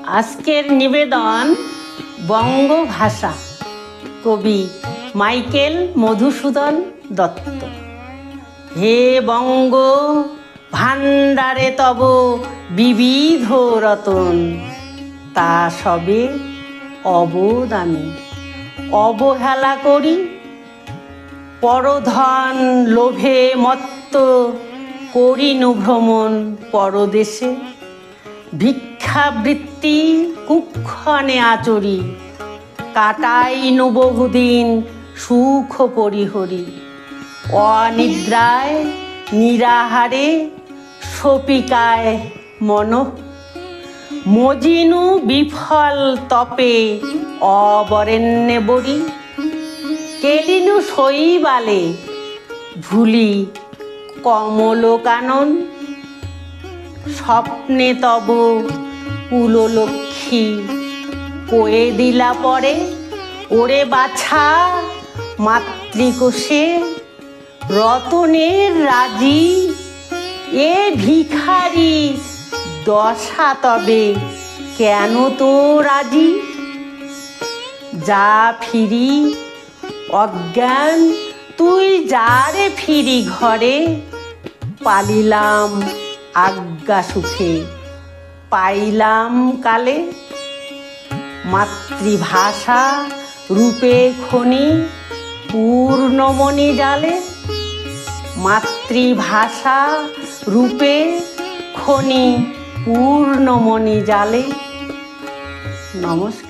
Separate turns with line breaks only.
আজকের নিবেদন বঙ্গভাষা, কবি মাইকেল মধুসূদন দত্ত। হে বঙ্গ ভাণ্ডারে তব বিবিধ রতন, তা সবে অবদানে অবহেলা করি। পরধন লোভে মত্ত করিনু ভ্রমণ পরদেশে, ভিক্ষাবৃত্তি কুক্ষণে আচরি, কাটাইনু বহুদিন সুখ পরিহরি। অনিদ্রায় নিরাহারে শপিকায় মন, মজিনু বিফল তপে অবরেণ্যে বরি। কেলিনু শৈবালে ভুলি কমল কানন, স্বপ্নে তব কুললক্ষ্মী কয়ে দিলা পরে। ওরে বাছা মাতৃকোষে রতনের রাজি, এ ভিখারি দশা তবে কেন তো রাজি। যা ফিরি অজ্ঞান তুই যারে ফিরি ঘরে, পালিলাম আজ্ঞা সুখে পাইলাম কালে। মাতৃভাষা রূপে খনি পূর্ণমণি জালে, মাতৃভাষা রূপে খনি পূর্ণমণি জালে। নমস্কার।